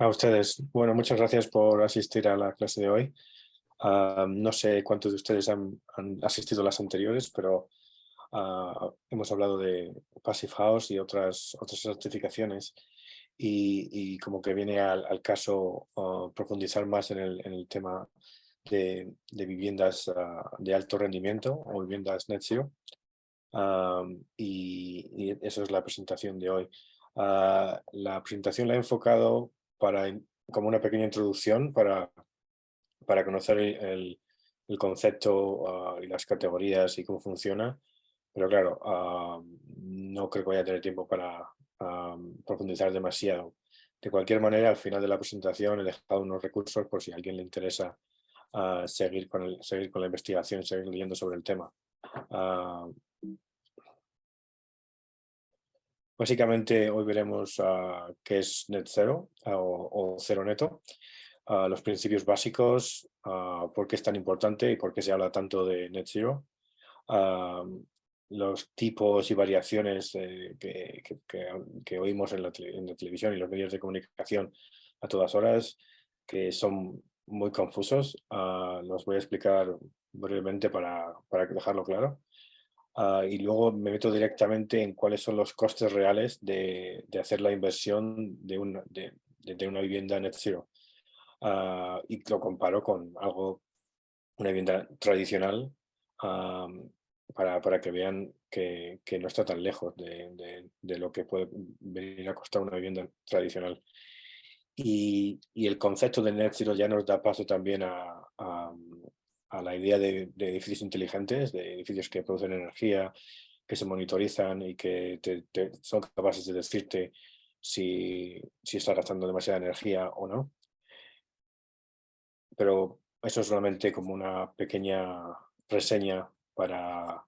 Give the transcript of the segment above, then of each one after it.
A ustedes. Bueno, muchas gracias por asistir a la clase de hoy. No sé cuántos de ustedes han asistido a las anteriores, pero hemos hablado de Passive House y otras certificaciones y como que viene al caso profundizar más en el tema de viviendas de alto rendimiento o viviendas net zero. Y eso es la presentación de hoy. La presentación la he enfocado como una pequeña introducción para conocer el concepto y las categorías y cómo funciona, pero claro, no creo que vaya a tener tiempo para profundizar demasiado. De cualquier manera, al final de la presentación he dejado unos recursos por si a alguien le interesa seguir con la investigación, seguir leyendo sobre el tema. Ah, Básicamente hoy veremos qué es net zero o cero neto, los principios básicos, por qué es tan importante y por qué se habla tanto de net zero, ah, los tipos y variaciones que oímos en la televisión y los medios de comunicación a todas horas, que son muy confusos. Los voy a explicar brevemente para dejarlo claro. Y luego me meto directamente en cuáles son los costes reales de hacer la inversión de una vivienda net zero. Y lo comparo con una vivienda tradicional, am, para que vean que no está tan lejos de lo que puede venir a costar una vivienda tradicional. Y el concepto de net zero ya nos da paso también a la idea de edificios inteligentes, de edificios que producen energía, que se monitorizan y que son capaces de decirte si está gastando demasiada energía o no. Pero eso es solamente como una pequeña reseña para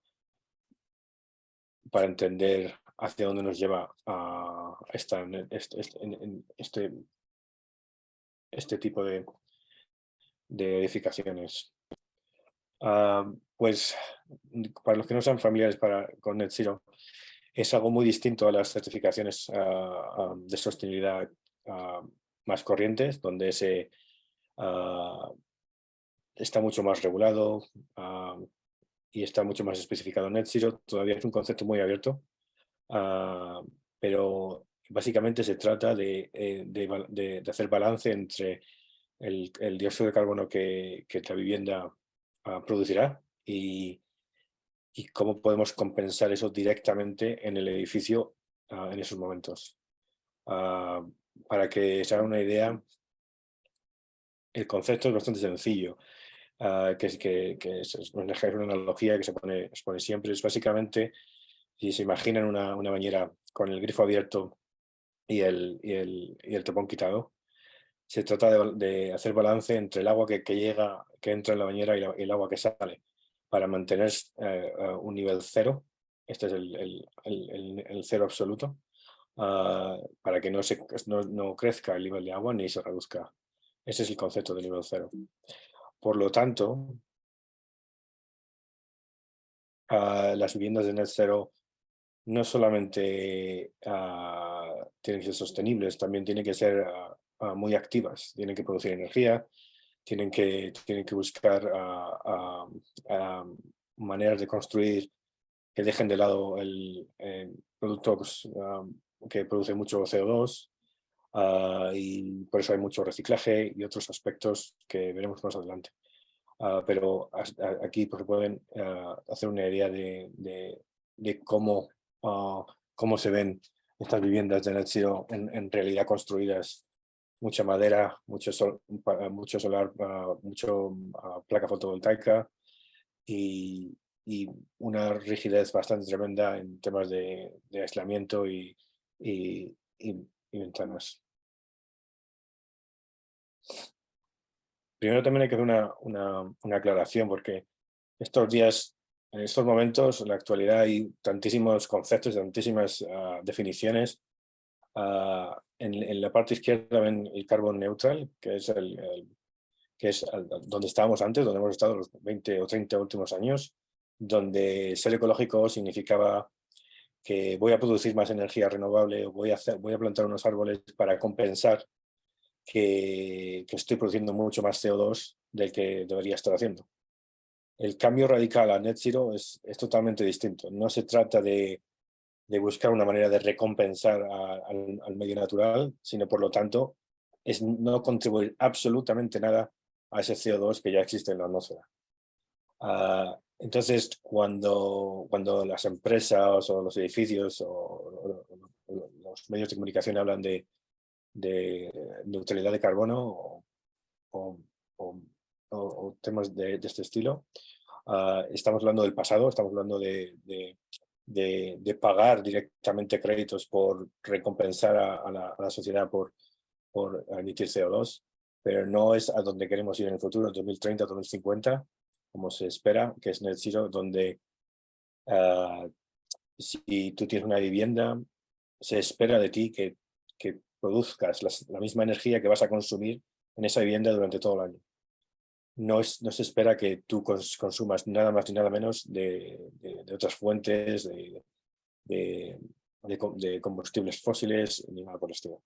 entender hacia dónde nos lleva a este tipo de edificaciones. Pues para los que no sean familiares con Net Zero, es algo muy distinto a las certificaciones de sostenibilidad más corrientes, donde ah, está mucho más regulado y está mucho más especificado. Net Zero todavía es un concepto muy abierto, ah, pero básicamente se trata de hacer balance entre el dióxido de carbono que la vivienda producirá y cómo podemos compensar eso directamente en el edificio en esos momentos. Ah, para que se haga una idea, el concepto es bastante sencillo, que es una analogía que se pone siempre. Es básicamente, si se imaginan una bañera con el grifo abierto y el tapón quitado, se trata de hacer balance entre el agua que entra en la bañera y el agua que sale, para mantener un nivel cero. Este es el cero absoluto, para que no crezca el nivel de agua ni se reduzca. Ese es el concepto de nivel cero. Por lo tanto, las viviendas de net cero no solamente tienen que ser sostenibles, también tienen que ser muy activas, tienen que producir energía, tienen que buscar maneras de construir que dejen de lado el productos que producen mucho CO2, y por eso hay mucho reciclaje y otros aspectos que veremos más adelante. Pero aquí pues, pueden hacer una idea de cómo se ven estas viviendas de net zero en realidad construidas. Mucha madera, mucho solar, mucho placa fotovoltaica y una rigidez bastante tremenda en temas de aislamiento y ventanas. Primero también hay que hacer una aclaración, porque estos días, en estos momentos, en la actualidad, hay tantísimos conceptos, tantísimas definiciones. En la parte izquierda ven el carbon neutral, que es donde estábamos antes, donde hemos estado los 20 o 30 últimos años, donde ser ecológico significaba que voy a producir más energía renovable, o voy a plantar unos árboles para compensar que estoy produciendo mucho más CO2 del que debería estar haciendo. El cambio radical a net zero es totalmente distinto. No se trata de buscar una manera de recompensar al medio natural, sino por lo tanto es no contribuir absolutamente nada a ese CO2 que ya existe en la atmósfera. Entonces, cuando las empresas o los edificios o los medios de comunicación hablan de neutralidad de carbono o, o- o temas de este estilo, estamos hablando del pasado, estamos hablando de pagar directamente créditos por recompensar a la sociedad por emitir CO2, pero no es a donde queremos ir en el futuro, en 2030, 2050, como se espera, que es net zero, donde si tú tienes una vivienda, se espera de ti que produzcas la misma energía que vas a consumir en esa vivienda durante todo el año. No se espera que tú consumas nada más ni nada menos de otras fuentes, de, de combustibles fósiles, ni nada por el estilo.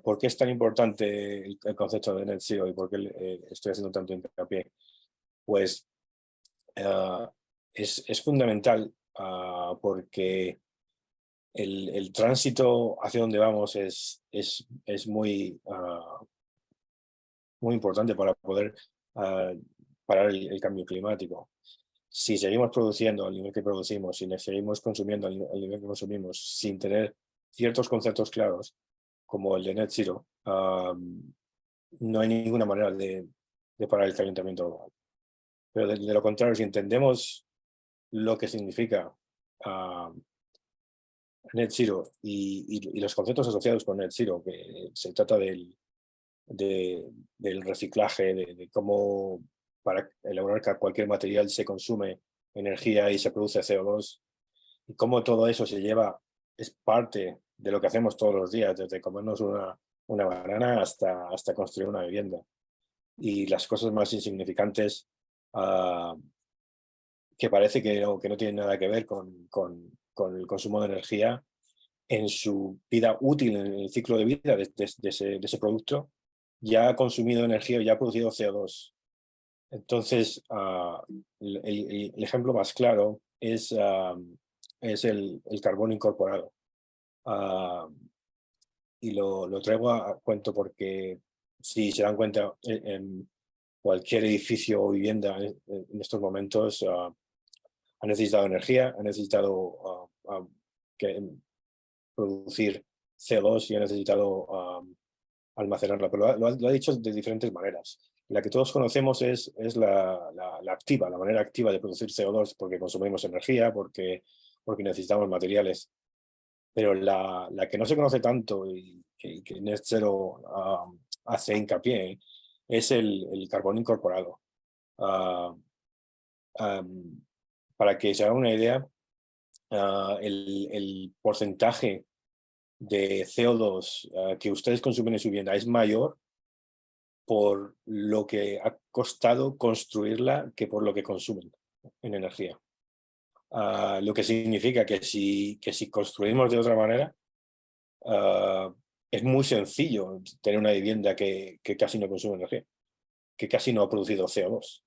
¿Por qué es tan importante el concepto de net zero y por qué estoy haciendo tanto hincapié? Pues es fundamental porque el tránsito hacia donde vamos es muy, muy importante para poder parar el cambio climático. Si seguimos produciendo al nivel que producimos, si seguimos consumiendo al nivel que consumimos sin tener ciertos conceptos claros, como el de net zero, no hay ninguna manera de parar el calentamiento global. Pero de lo contrario, si entendemos lo que significa net zero y los conceptos asociados con net zero, que se trata del reciclaje, de cómo para elaborar cualquier material se consume energía y se produce CO2, y cómo todo eso es parte de lo que hacemos todos los días, desde comernos una banana hasta construir una vivienda. Y las cosas más insignificantes que parece que no tienen nada que ver con el consumo de energía en su vida útil, en el ciclo de vida de ese producto, ya ha consumido energía, ya ha producido CO2. Entonces, el ejemplo más claro es el carbono incorporado. Y lo traigo a cuento porque, si se dan cuenta, en cualquier edificio o vivienda en estos momentos ha necesitado energía, ha necesitado producir CO2 y ha necesitado almacenarla, pero lo ha dicho de diferentes maneras. La que todos conocemos es la activa, la manera activa de producir CO2, porque consumimos energía, porque necesitamos materiales. Pero la que no se conoce tanto y que Net Zero hace hincapié es el carbono incorporado. Ah, am, para que se haga una idea, el porcentaje de CO2 que ustedes consumen en su vivienda es mayor por lo que ha costado construirla que por lo que consumen en energía. Lo que significa que si construimos de otra manera, ah, es muy sencillo tener una vivienda que casi no consume energía, que casi no ha producido CO2.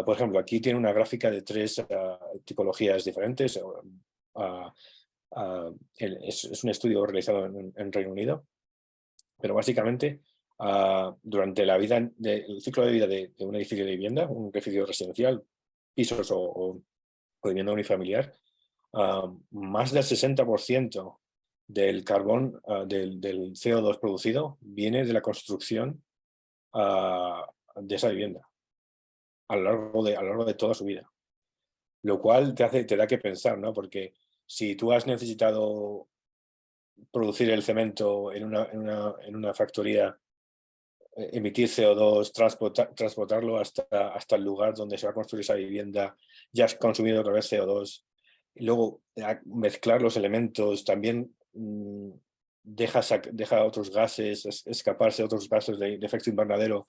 Por ejemplo, aquí tiene una gráfica de tres tipologías diferentes. Es un estudio realizado en Reino Unido, pero básicamente durante el ciclo de vida de un edificio de vivienda, un edificio residencial, pisos o vivienda unifamiliar, más del 60% del carbón, del CO2 producido, viene de la construcción de esa vivienda a lo largo de toda su vida. Lo cual te da que pensar, ¿no? Porque si tú has necesitado producir el cemento en una factoría, emitir CO2, transportarlo hasta el lugar donde se va a construir esa vivienda, ya has consumido otra vez CO2, y luego mezclar los elementos, también deja otros gases, escaparse otros gases de efecto invernadero.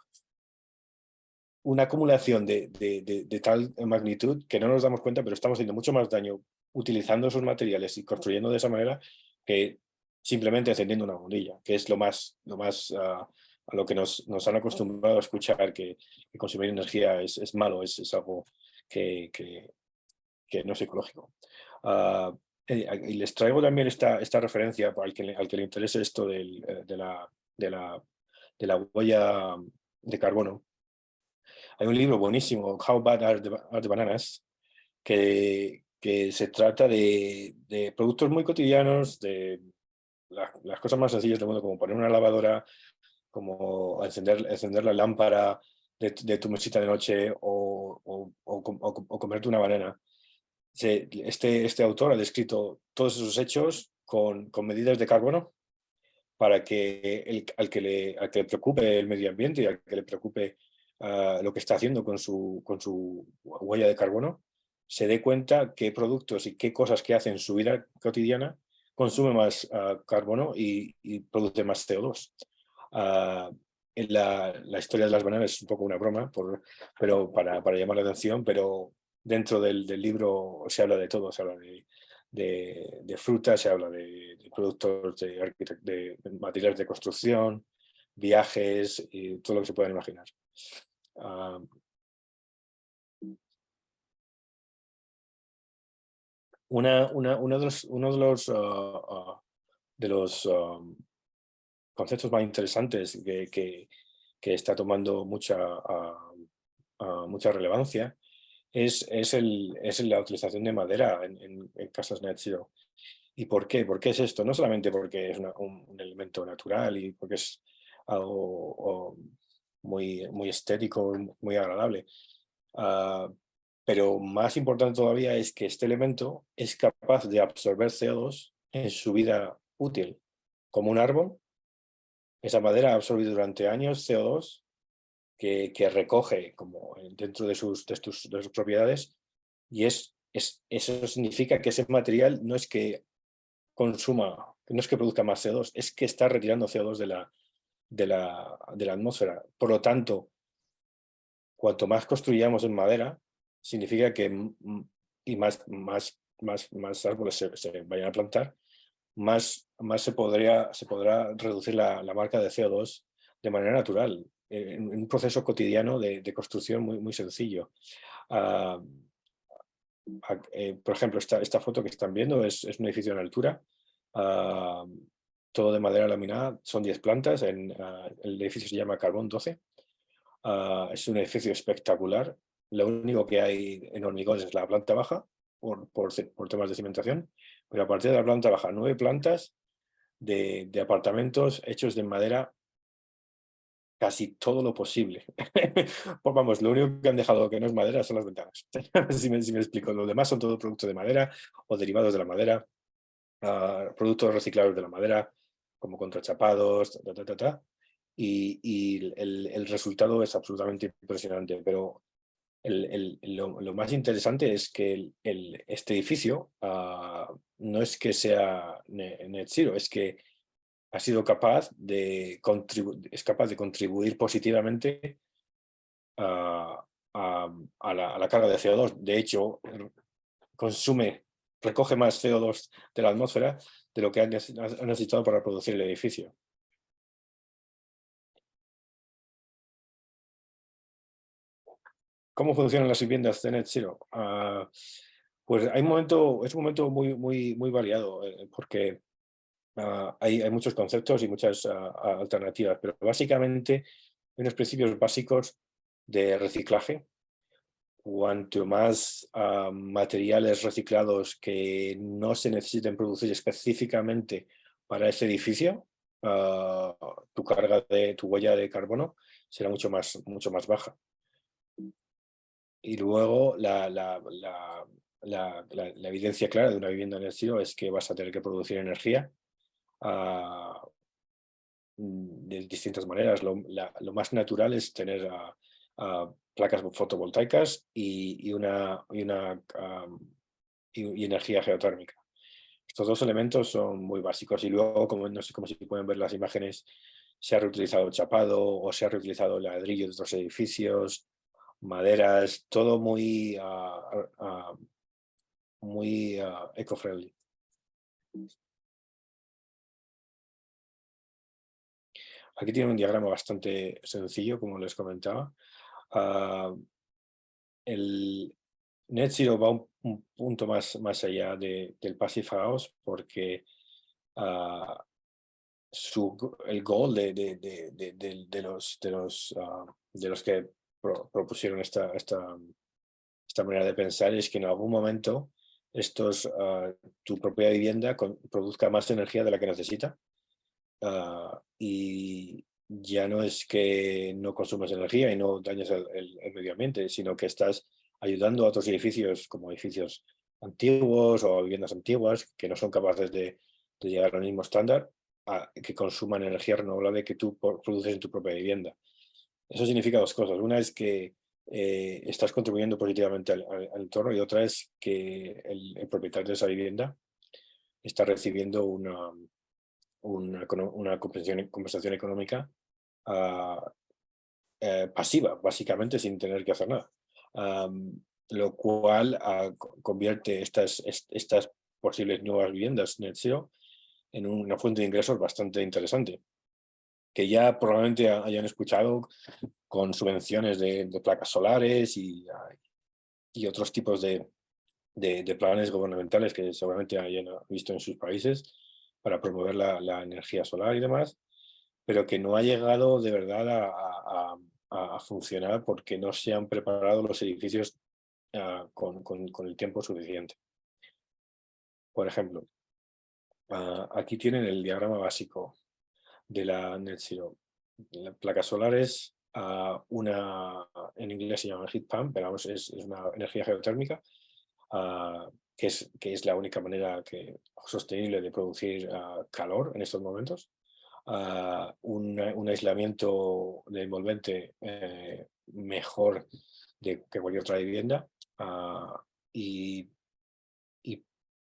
Una acumulación de tal magnitud que no nos damos cuenta, pero estamos haciendo mucho más daño utilizando esos materiales y construyendo de esa manera que simplemente encendiendo una bombilla, que es lo más a lo que nos han acostumbrado a escuchar, que consumir energía es malo, es algo que, que- que no es ecológico. Ah, y les traigo también esta referencia para al que le interese esto de la, de la huella de carbono. Hay un libro buenísimo, How Bad Are the Bananas, que se trata de productos muy cotidianos, de las cosas más sencillas del mundo, como poner una lavadora, como encender la lámpara de tu mesita de noche o comerte una banana. Este autor ha descrito todos esos hechos con medidas de carbono para que al que le preocupe el medio ambiente y al que le preocupe lo que está haciendo con su huella de carbono, se dé cuenta qué productos y qué cosas que hace en su vida cotidiana consume más carbono y produce más CO2. Ah, la historia de las bananas es un poco una broma, pero para llamar la atención, pero dentro del libro se habla de todo, se habla de frutas, se habla de productos de materiales de construcción, viajes y todo lo que se puedan imaginar. Ah, uno de los conceptos más interesantes que está tomando mucha relevancia es la utilización de madera en casas net zero. ¿Y por qué? ¿Por qué es esto? No solamente porque es un elemento natural y porque es algo muy estético, muy agradable, ah, pero más importante todavía es que este elemento es capaz de absorber CO2 en su vida útil. Como un árbol, esa madera ha absorbido durante años CO2 que recoge como dentro de sus propiedades y eso significa que ese material no es que consuma, no es que produzca más CO2, es que está retirando CO2 de la atmósfera. Por lo tanto, cuanto más construyamos en madera, significa que y más árboles se vayan a plantar, más se podrá reducir la marca de CO2 de manera natural, en un proceso cotidiano de construcción muy sencillo. Ah, por ejemplo, esta foto que están viendo es un edificio en altura, ah, todo de madera laminada, son 10 plantas, el edificio se llama Carbón 12. Es un edificio espectacular. Lo único que hay en hormigón es la planta baja, por temas de cimentación, pero a partir de la planta baja, 9 plantas de apartamentos hechos de madera, casi todo lo posible. Pues vamos, lo único que han dejado que no es madera son las ventanas. Si me explico, lo demás son todo productos de madera o derivados de la madera, productos reciclados de la madera, como contrachapados, y el resultado es absolutamente impresionante. Pero lo más interesante es que este edificio no es que sea net zero, es que ha sido capaz es capaz de contribuir positivamente a, a la carga de CO2. De hecho, recoge más CO2 de la atmósfera de lo que ha necesitado para producir el edificio. ¿Cómo funcionan las viviendas de Net Zero? Pues es un momento muy variado, porque hay muchos conceptos y muchas alternativas, pero básicamente hay unos principios básicos de reciclaje. Cuanto más materiales reciclados que no se necesiten producir específicamente para ese edificio, tu huella de carbono será mucho más baja. Y luego la evidencia clara de una vivienda en el cielo es que vas a tener que producir energía ah, de distintas maneras. Lo más natural es tener placas fotovoltaicas y energía geotérmica. Estos dos elementos son muy básicos y luego, como no sé cómo si pueden ver las imágenes, se ha reutilizado chapado o se ha reutilizado ladrillo de otros edificios, maderas, todo muy eco-friendly. Aquí tiene un diagrama bastante sencillo, como les comentaba. El Net Zero va un punto más allá del Passive House, porque el goal de los que propusieron esta manera de pensar es que en algún momento tu propia vivienda produzca más energía de la que necesita, y ya no es que no consumas energía y no dañes el medio ambiente, sino que estás ayudando a otros edificios, como edificios antiguos o viviendas antiguas que no son capaces de llegar al mismo estándar, a que consuman energía renovable que tú produces en tu propia vivienda. Eso significa dos cosas. Una es que estás contribuyendo positivamente al entorno, y otra es que el propietario de esa vivienda está recibiendo una compensación económica pasiva, básicamente sin tener que hacer nada. Lo cual convierte estas posibles nuevas viviendas net zero en una fuente de ingresos bastante interesante, que ya probablemente hayan escuchado con subvenciones de placas solares y otros tipos de planes gubernamentales que seguramente hayan visto en sus países para promover la energía solar y demás, pero que no ha llegado de verdad a funcionar porque no se han preparado los edificios con el tiempo suficiente. Por ejemplo, aquí tienen el diagrama básico de la Net Zero. Las placas solares, en inglés se llama heat pump, pero vamos, es una energía geotérmica, que es la única manera sostenible de producir calor en estos momentos. Un aislamiento de envolvente mejor que cualquier otra vivienda. Y, y,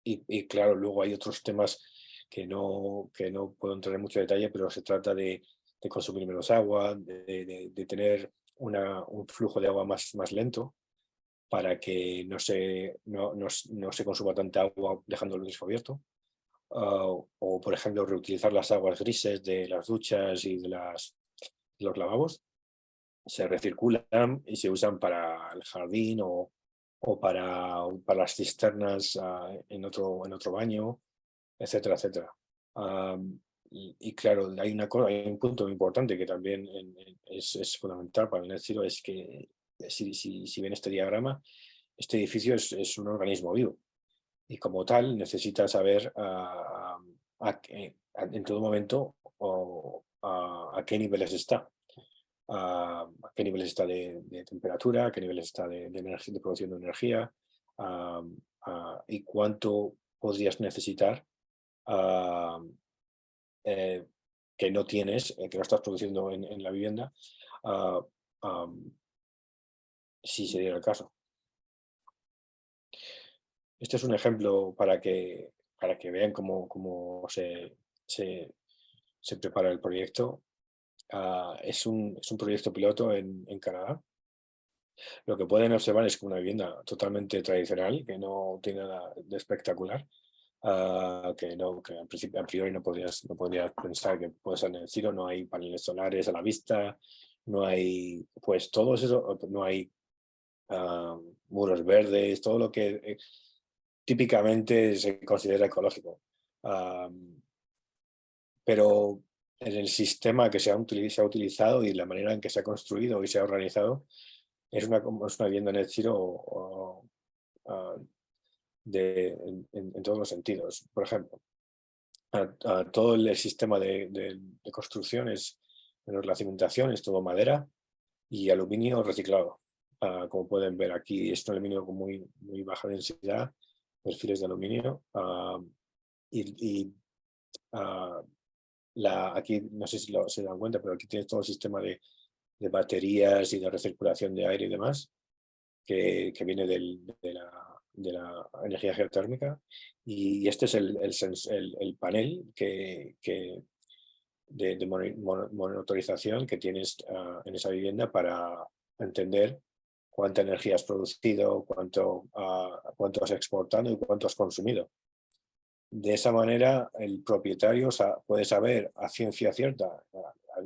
y claro, luego hay otros temas que no puedo entrar en mucho detalle, pero se trata de consumir menos agua, de tener un flujo de agua más lento, para que no se consuma tanta agua dejándolo descubierto. O, por ejemplo, reutilizar las aguas grises de las duchas y de los lavabos. Se recirculan y se usan para el jardín o para las cisternas en otro baño, etcétera, etcétera. Y claro, hay un punto muy importante que también es fundamental para el net zero, es que si ven este diagrama, este edificio es un organismo vivo, y como tal necesita saber en todo momento a qué niveles está. A qué niveles está de temperatura, a qué niveles está de producción de energía, y cuánto podrías necesitar ah, eh, que no tienes, que no estás produciendo en la vivienda, ah, am, si se diera el caso. Este es un ejemplo para que vean cómo se prepara el proyecto. Es un proyecto piloto en Canadá. Lo que pueden observar es que una vivienda totalmente tradicional, que no tiene nada de espectacular, que a priori no podrías pensar que puede ser net zero. No hay paneles solares a la vista, no hay, pues todo eso, no hay muros verdes, todo lo que típicamente se considera ecológico. Pero en el sistema que se ha utilizado y la manera en que se ha construido y se ha organizado, es una vivienda net zero ah, en todos los sentidos. Por ejemplo, todo el sistema de construcción menos la cimentación, es todo madera y aluminio reciclado. Como pueden ver aquí, es un aluminio con muy baja densidad, perfiles de aluminio. Y aquí, no sé si se dan cuenta, pero aquí tienes todo el sistema de baterías y de recirculación de aire y demás, que viene de la energía geotérmica. Y este es el panel de monitorización que tienes en esa vivienda para entender cuánta energía has producido, cuánto has exportado y cuánto has consumido. De esa manera, el propietario puede saber a ciencia cierta,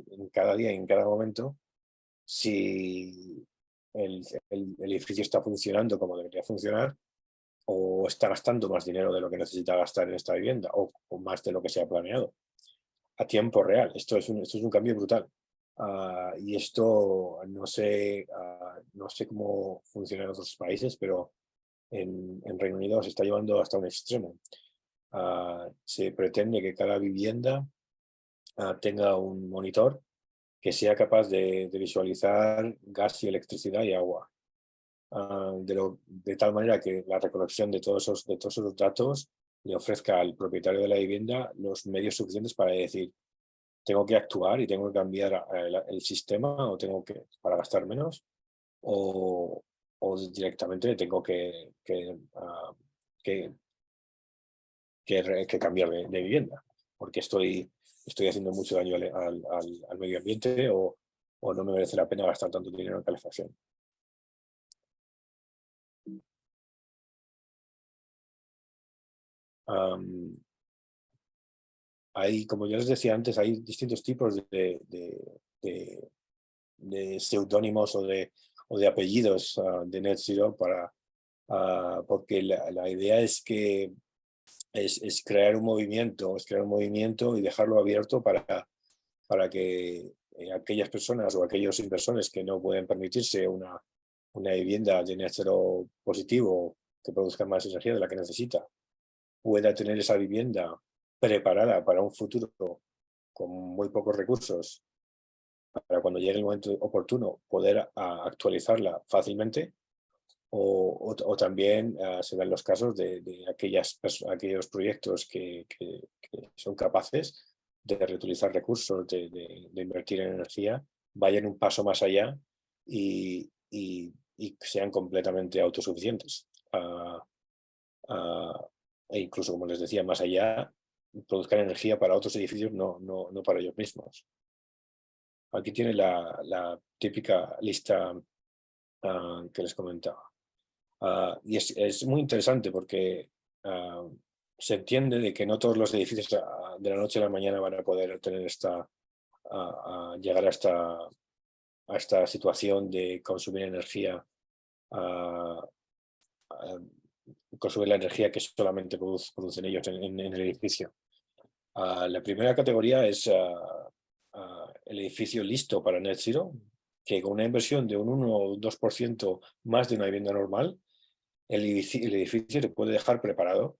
en cada día y en cada momento, si el edificio está funcionando como debería funcionar o está gastando más dinero de lo que necesita gastar en esta vivienda o más de lo que se ha planeado a tiempo real. Esto es un cambio brutal. Y esto no sé cómo funciona en otros países, pero en Reino Unido se está llevando hasta un extremo. Se pretende que cada vivienda tenga un monitor que sea capaz de visualizar gas y electricidad y agua. De tal manera que la recolección de de todos esos datos le ofrezca al propietario de la vivienda los medios suficientes para decir, tengo que actuar y tengo que cambiar el sistema o para gastar menos o directamente tengo que, que cambiar de vivienda porque estoy haciendo mucho daño al medio ambiente o no me merece la pena gastar tanto dinero en calefacción. Am, como ya les decía antes, hay distintos tipos de seudónimos o de apellidos de Net Zero porque la idea es que es crear un movimiento y dejarlo abierto para que aquellas personas o aquellos inversores que no pueden permitirse una vivienda de net zero positivo que produzca más energía de la que necesita, pueda tener esa vivienda preparada para un futuro con muy pocos recursos, para cuando llegue el momento oportuno poder actualizarla fácilmente, o también se dan los casos de aquellos proyectos que son capaces de reutilizar recursos, de invertir en energía, vayan un paso más allá y sean completamente autosuficientes. E incluso, como les decía, más allá, produzcan energía para otros edificios, no para ellos mismos. Aquí tiene la típica lista que les comentaba. Y es muy interesante porque se entiende de que no todos los edificios de la noche a la mañana van a poder tener llegar a esta situación de consumir energía, ah, ah, consumir la energía que solamente producen ellos en el edificio. La primera categoría es el edificio listo para Net Zero, que con una inversión de un 1 o un 2% más de una vivienda normal, el edificio te puede dejar preparado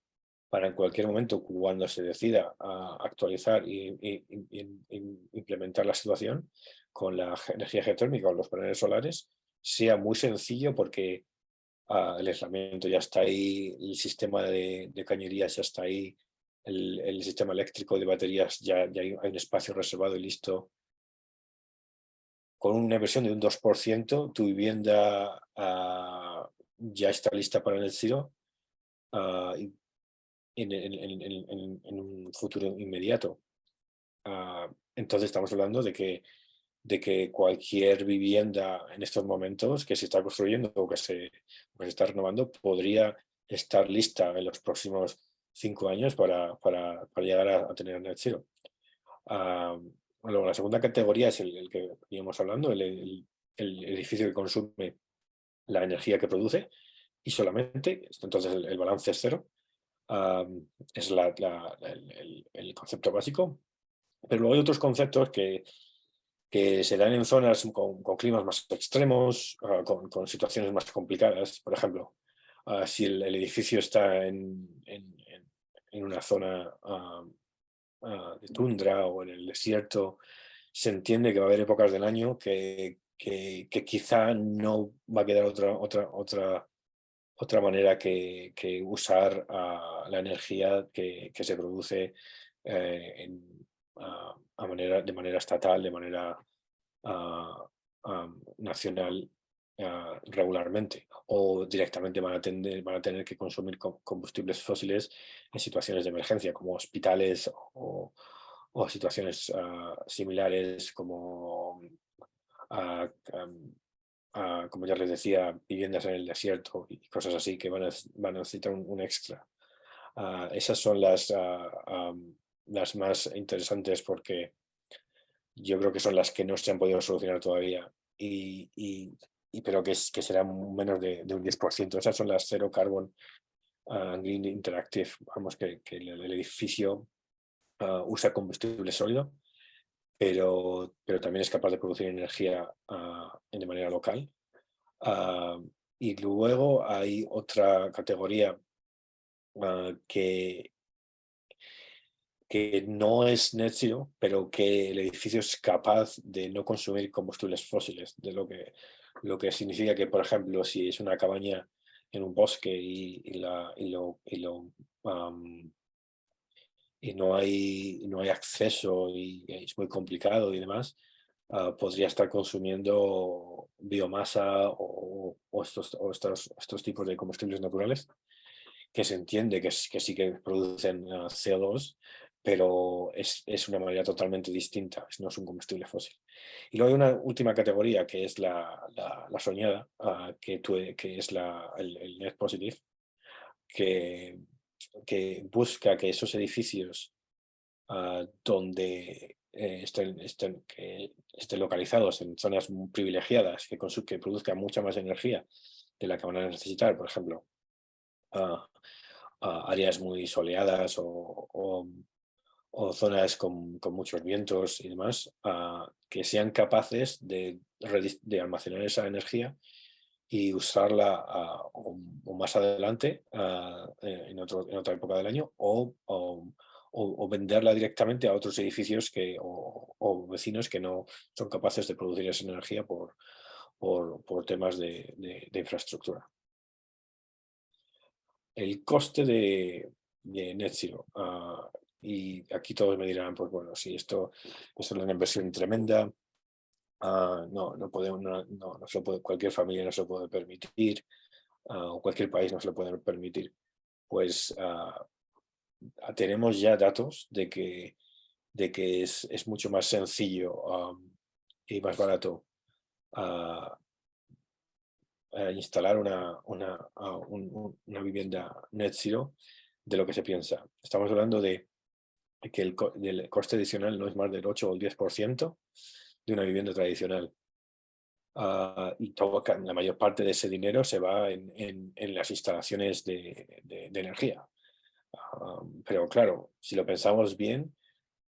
para en cualquier momento, cuando se decida actualizar e implementar la situación con la energía geotérmica o los paneles solares, sea muy sencillo porque el aislamiento ya está ahí, el sistema de cañerías ya está ahí, el sistema eléctrico de baterías ya hay un espacio reservado y listo. Con una inversión de un 2%, tu vivienda ya está lista para el net zero en un futuro inmediato. Entonces estamos hablando de que cualquier vivienda en estos momentos que se está construyendo o que se está renovando podría estar lista en los próximos 5 años para llegar a tener net zero. Luego, la segunda categoría es el que veníamos hablando, el edificio que consume la energía que produce y solamente, entonces el balance es cero. Es el concepto básico, pero luego hay otros conceptos que se dan en zonas con climas más extremos, con situaciones más complicadas. Por ejemplo, si el edificio está en una zona de tundra o en el desierto, se entiende que va a haber épocas del año que quizá no va a quedar otra manera que usar la energía que se produce de manera estatal, de manera nacional regularmente, o directamente van a tener que consumir combustibles fósiles en situaciones de emergencia, como hospitales o situaciones similares como como ya les decía, viviendas en el desierto y cosas así que van a necesitar un extra. Esas son las más interesantes porque yo creo que son las que no se han podido solucionar todavía, pero que serán menos de un 10%. Esas son las Zero Carbon Green Interactive. Vamos, que el edificio usa combustible sólido, pero también es capaz de producir energía de manera local. Ah, y luego hay otra categoría que no es net zero, pero que el edificio es capaz de no consumir combustibles fósiles, lo que significa que, por ejemplo, si es una cabaña en un bosque y no hay acceso y es muy complicado y demás, podría estar consumiendo biomasa o estos tipos de combustibles naturales que se entiende que sí que producen CO2, pero es una manera totalmente distinta, no es un combustible fósil. Y luego hay una última categoría que es la soñada, que es el net positive, que, que busca que esos edificios donde estén localizados en zonas muy privilegiadas, que produzcan mucha más energía de la que van a necesitar, por ejemplo, ah, áreas muy soleadas o zonas con muchos vientos y demás, que sean capaces de almacenar esa energía y usarla o más adelante, en otra época del año, o venderla directamente a otros edificios o vecinos que no son capaces de producir esa energía por temas de infraestructura. El coste de Net Zero. Y aquí todos me dirán, pues bueno, si esto es una inversión tremenda, no podemos, no se lo puede, cualquier familia no se lo puede permitir, o cualquier país no se lo puede permitir. Pues tenemos ya datos de que es mucho más sencillo y más barato instalar una vivienda net zero de lo que se piensa. Estamos hablando de que del coste adicional no es más del 8 o el 10% de una vivienda tradicional. Y la mayor parte de ese dinero se va en las instalaciones de energía. Pero claro, si lo pensamos bien,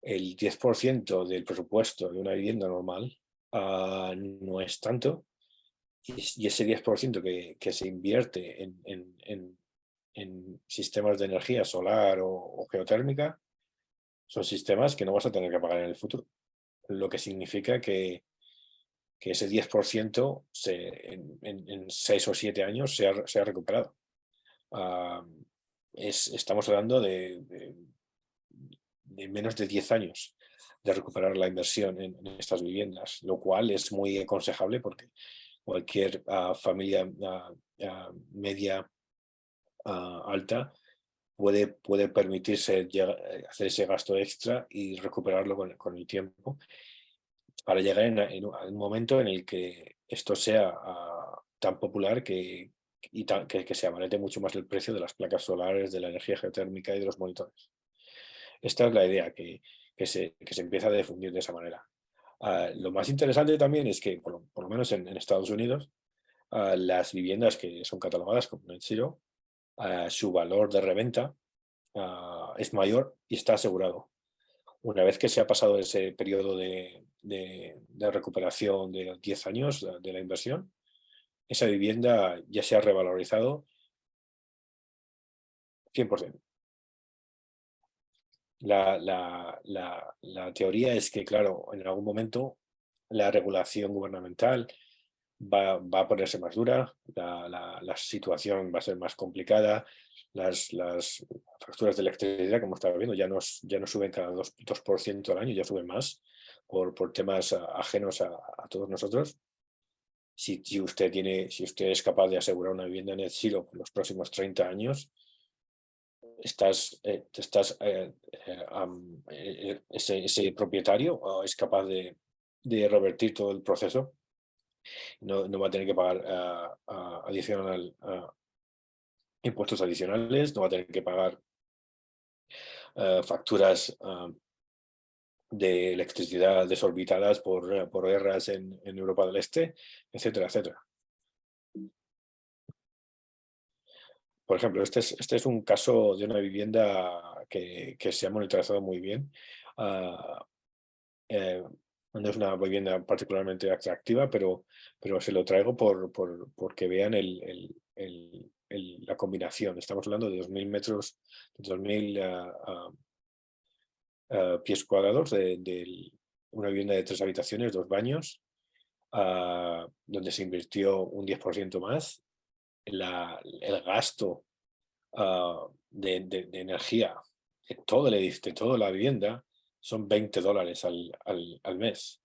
el 10% del presupuesto de una vivienda normal no es tanto, y ese 10% que se invierte en sistemas de energía solar o geotérmica son sistemas que no vas a tener que pagar en el futuro. Lo que significa que ese 10% en 6 o 7 años se ha recuperado. Estamos hablando de menos de 10 años de recuperar la inversión en estas viviendas, lo cual es muy aconsejable porque cualquier familia media alta puede permitirse hacer ese gasto extra y recuperarlo con el tiempo para llegar a un momento en el que esto sea tan popular que se abarate mucho más el precio de las placas solares, de la energía geotérmica y de los monitores. Esta es la idea, que se empieza a difundir de esa manera. Lo más interesante también es que, por lo menos en Estados Unidos, las viviendas que son catalogadas como net zero, su valor de reventa es mayor y está asegurado. Una vez que se ha pasado ese periodo de recuperación de 10 años de la inversión, esa vivienda ya se ha revalorizado 100%. La teoría es que, claro, en algún momento la regulación gubernamental va a ponerse más dura, la situación va a ser más complicada, las facturas de electricidad, como estaba viendo, ya no suben cada 2% al año, ya suben más por temas ajenos a todos nosotros. Si usted es capaz de asegurar una vivienda net zero por los próximos 30 años, ese propietario es capaz de revertir todo el proceso No va a tener que pagar impuestos adicionales, no va a tener que pagar facturas de electricidad desorbitadas por guerras en Europa del Este, etcétera, etcétera. Por ejemplo, este es un caso de una vivienda que se ha monitorizado muy bien. Ah, eh, no es una vivienda particularmente atractiva, pero se lo traigo porque vean la combinación. Estamos hablando de 2.000 metros, 2.000 pies cuadrados de una vivienda de 3 habitaciones, 2 baños, donde se invirtió un 10% más. El gasto de energía de toda la vivienda son $20 al mes,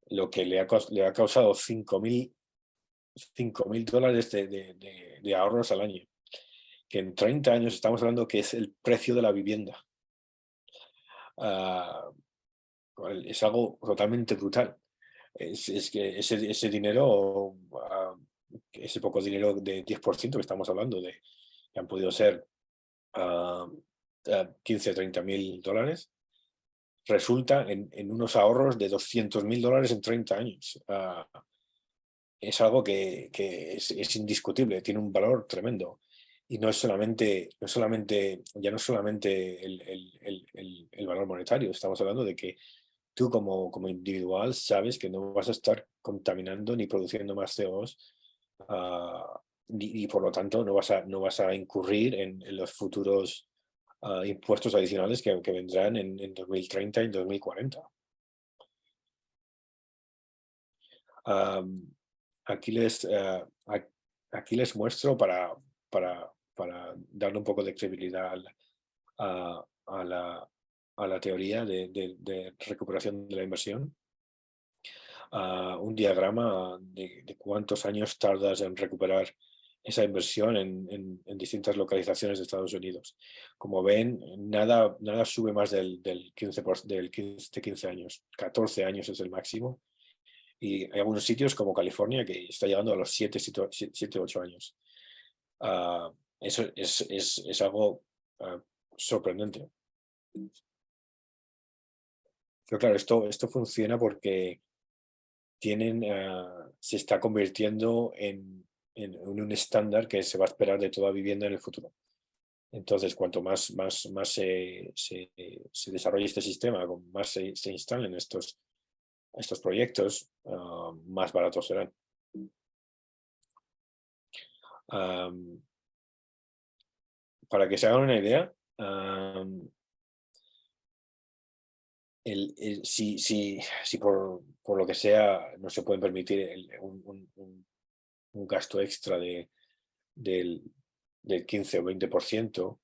lo que le ha causado $5.000 de ahorros al año, que en 30 años estamos hablando que es el precio de la vivienda. Ah, es algo totalmente brutal. Es que ese dinero, ese poco dinero de 10% que estamos hablando, que han podido ser 15 o 30 mil dólares, resulta en unos ahorros de $200.000 en 30 años. Es algo que es indiscutible, tiene un valor tremendo. Y ya no es solamente el valor monetario, estamos hablando de que tú como individual sabes que no vas a estar contaminando ni produciendo más CO2, y por lo tanto no vas a incurrir en los futuros impuestos adicionales que vendrán en 2030 y 2040. Am, aquí les, aquí les muestro para darle un poco de credibilidad a la teoría de recuperación de la inversión, un diagrama de cuántos años tardas en recuperar esa inversión en distintas localizaciones de Estados Unidos. Como ven, nada sube más del 15 años. 14 años es el máximo. Y hay algunos sitios como California que está llegando a los 7, 8 años. Eso es algo sorprendente. Pero claro, esto funciona porque se está convirtiendo en un estándar que se va a esperar de toda vivienda en el futuro. Entonces, cuanto más se desarrolle este sistema, más se instalen estos proyectos, más baratos serán. Para que se hagan una idea, si por lo que sea no se pueden permitir un gasto extra del, del 15 o 20%,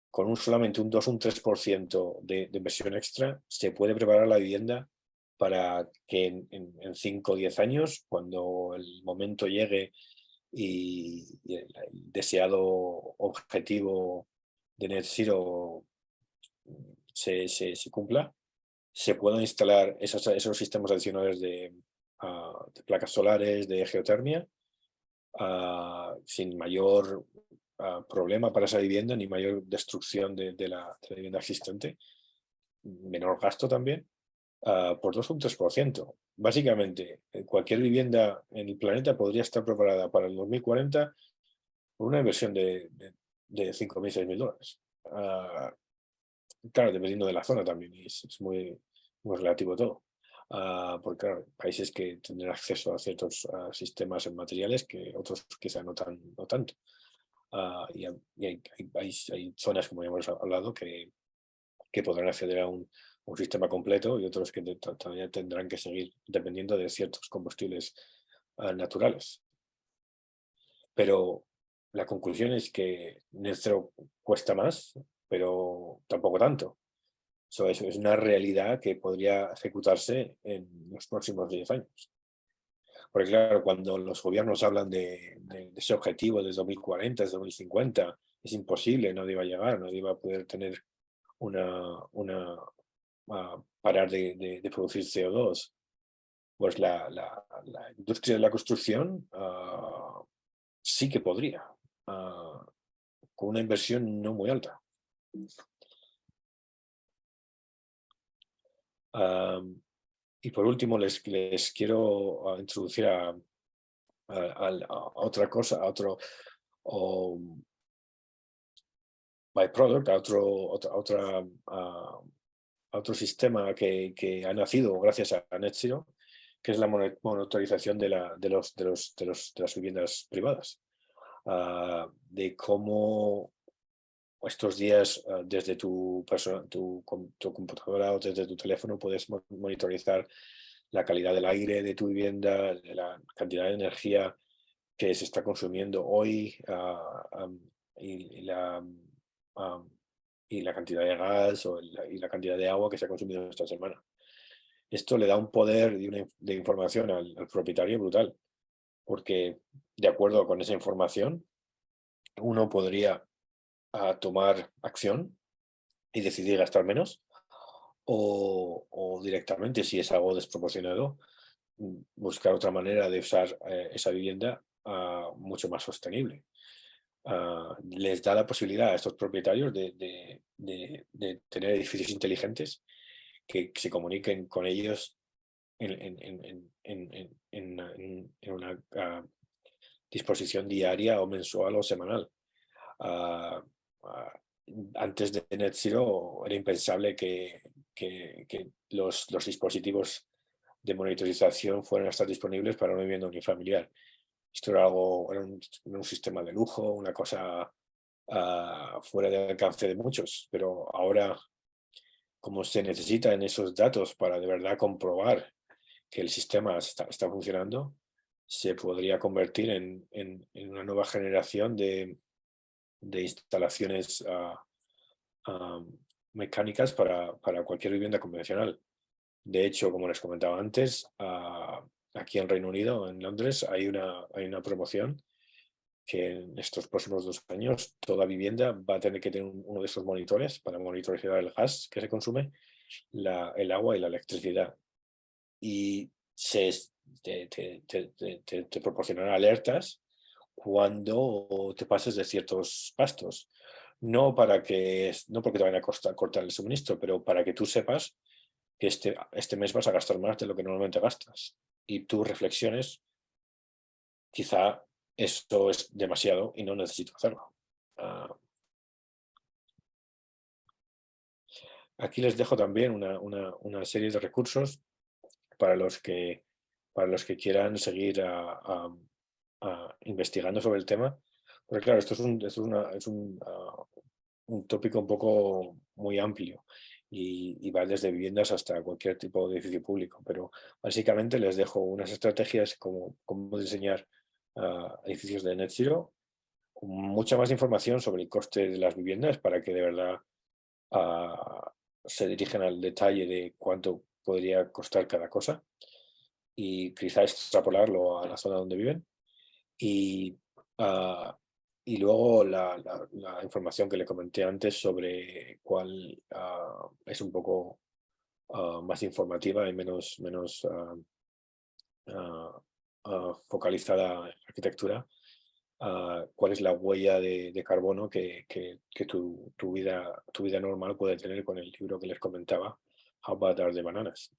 con solamente un 2 o un 3% de inversión extra, se puede preparar la vivienda para que en 5 o 10 años, cuando el momento llegue y el deseado objetivo de Net Zero se cumpla, se puedan instalar esos sistemas adicionales de placas solares, de geotermia, sin mayor problema para esa vivienda ni mayor destrucción de la vivienda existente, menor gasto también, por 2 o un 3%. Básicamente, cualquier vivienda en el planeta podría estar preparada para el 2040 por una inversión de 5.000, 6.000 dólares. Claro, dependiendo de la zona también, y es muy relativo todo. Porque claro, hay países que tendrán acceso a ciertos sistemas en materiales que otros quizá no tanto. Hay zonas, como ya hemos hablado, que podrán acceder a un sistema completo y otros que todavía tendrán que seguir dependiendo de ciertos combustibles naturales. Pero la conclusión es que Net Zero cuesta más, pero tampoco tanto. Eso es una realidad que podría ejecutarse en los próximos 10 años. Porque claro, cuando los gobiernos hablan de ese objetivo de 2040, de 2050, es imposible, nadie va a llegar, nadie va a poder tener parar de producir CO2 pues la industria de la construcción sí que podría, con una inversión no muy alta. Am, y por último, les quiero introducir a otra cosa, a otro o byproduct, a otro sistema que ha nacido gracias a Net Zero, que es la monitorización de las viviendas privadas. De cómo estos días desde tu computadora o desde tu teléfono puedes monitorizar la calidad del aire de tu vivienda, la cantidad de energía que se está consumiendo hoy y, am, y la cantidad de gas y la cantidad de agua que se ha consumido esta semana. Esto le da un poder de información al propietario brutal, porque de acuerdo con esa información, uno podría tomar acción y decidir gastar menos, o directamente, si es algo desproporcionado, buscar otra manera de usar esa vivienda mucho más sostenible. Les da la posibilidad a estos propietarios de tener edificios inteligentes que se comuniquen con ellos en una disposición diaria o mensual o semanal. Ah, ah, Antes de Net Zero era impensable que los dispositivos de monitorización fueran a estar disponibles para una vivienda unifamiliar. Esto era un sistema de lujo, una cosa fuera del alcance de muchos, pero ahora, como se necesitan esos datos para de verdad comprobar que el sistema está funcionando, se podría convertir en una nueva generación de instalaciones mecánicas para cualquier vivienda convencional. De hecho, como les comentaba antes, aquí en Reino Unido, en Londres, hay una promoción que en estos próximos 2 años toda vivienda va a tener que tener uno de esos monitores para monitorizar el gas que se consume, el agua y la electricidad. Y te proporcionará alertas cuando te pases de ciertos gastos. No porque te vayan a cortar el suministro, pero para que tú sepas que este mes vas a gastar más de lo que normalmente gastas. Y tú reflexiones, quizá esto es demasiado y no necesito hacerlo. Ah, Aquí les dejo también una serie de recursos para los que, para los que quieran seguir investigando sobre el tema. Porque claro, un tópico un poco muy amplio y va desde viviendas hasta cualquier tipo de edificio público. Pero básicamente les dejo unas estrategias como cómo diseñar edificios de Net Zero, con mucha más información sobre el coste de las viviendas para que de verdad ah, se dirigen al detalle de cuánto podría costar cada cosa y quizá extrapolarlo a la zona donde viven. Y, ah, y luego la información que le comenté antes sobre cuál es un poco más informativa y menos ah, focalizada en arquitectura, cuál es la huella de carbono que tu vida normal puede tener con el libro que les comentaba, How Bad Are the Bananas.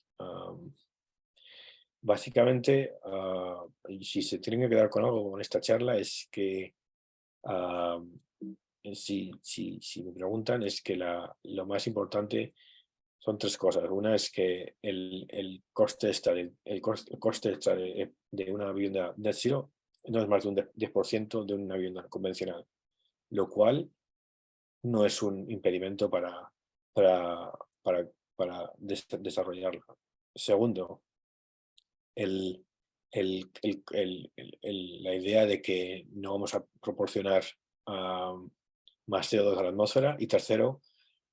Básicamente, y si se tienen que quedar con algo con esta charla, es que ah, si me preguntan, es que lo más importante son tres cosas. Una es que el coste extra, el coste extra de una vivienda net zero no es más de un 10% de una vivienda convencional, lo cual no es un impedimento para, para, desarrollarla. Segundo, el, la idea de que no vamos a proporcionar más CO2 a la atmósfera. Y tercero,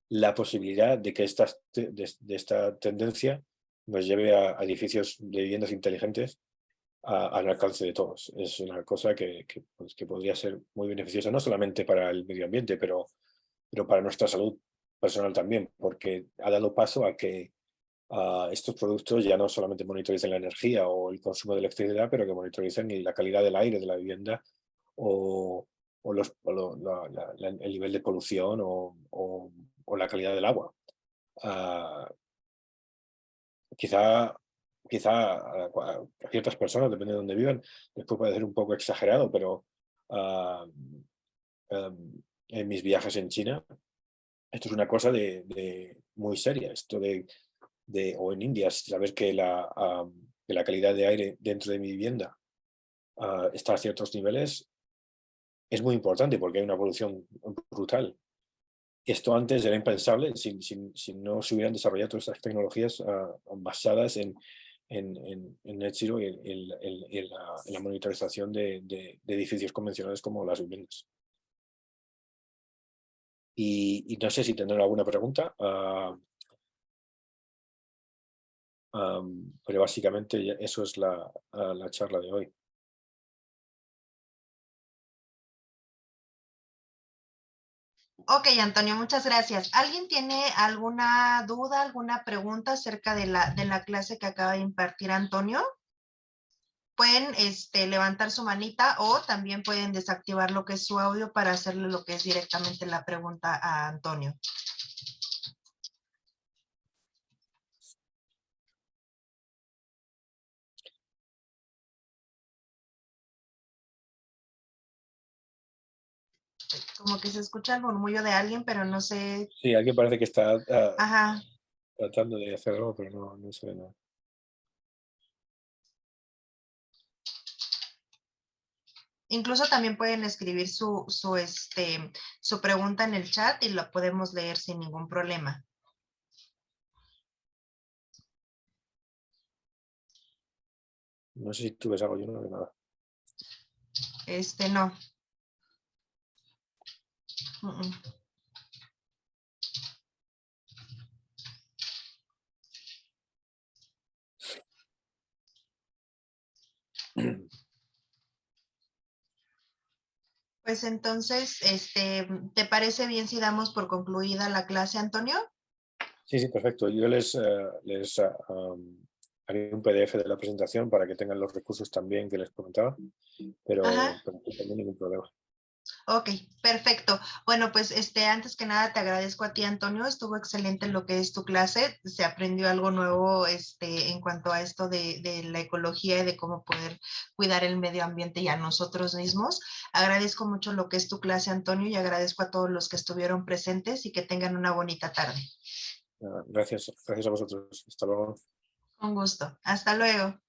la posibilidad de que de esta tendencia nos lleve a edificios de viviendas inteligentes al alcance de todos. Es una cosa pues, que podría ser muy beneficiosa, no solamente para el medio ambiente, pero para nuestra salud personal también, porque ha dado paso a que estos productos ya no solamente monitoricen la energía o el consumo de electricidad, pero que monitoricen la calidad del aire de la vivienda o, el nivel de polución o la calidad del agua. Ah, quizá, quizá a ciertas personas, depende de dónde vivan, les puede parecer un poco exagerado, pero ah, en mis viajes en China, esto es una cosa de muy seria. Esto o en India, saber que que la calidad de aire dentro de mi vivienda está a ciertos niveles es muy importante porque hay una polución brutal. Esto antes era impensable si no se hubieran desarrollado todas estas tecnologías basadas en net zero y en la monitorización de edificios convencionales como las viviendas. Y no sé si tendrán alguna pregunta, pero básicamente eso es la charla de hoy. Ok, Antonio, muchas gracias. ¿Alguien tiene alguna duda, alguna pregunta acerca de la clase que acaba de impartir Antonio? Pueden levantar su manita o también pueden desactivar lo que es su audio para hacerle lo que es directamente la pregunta a Antonio. Como que se escucha el murmullo de alguien, pero no sé. Sí, alguien parece que está Ajá. tratando de hacer algo, pero no se ve nada. Incluso también pueden escribir su pregunta en el chat y lo podemos leer sin ningún problema. No sé si tú ves algo, yo no veo nada. No. Mm. Pues entonces, ¿te parece bien si damos por concluida la clase, Antonio? Sí, sí, perfecto. Yo les haré un PDF de la presentación para que tengan los recursos también que les comentaba, Ajá. pero no tengo ningún problema. Ok, perfecto. Bueno, pues antes que nada te agradezco a ti, Antonio. Estuvo excelente lo que es tu clase. Se aprendió algo nuevo en cuanto a esto de la ecología y de cómo poder cuidar el medio ambiente y a nosotros mismos. Agradezco mucho lo que es tu clase, Antonio, y agradezco a todos los que estuvieron presentes y que tengan una bonita tarde. Gracias a vosotros. Hasta luego. Con gusto. Hasta luego.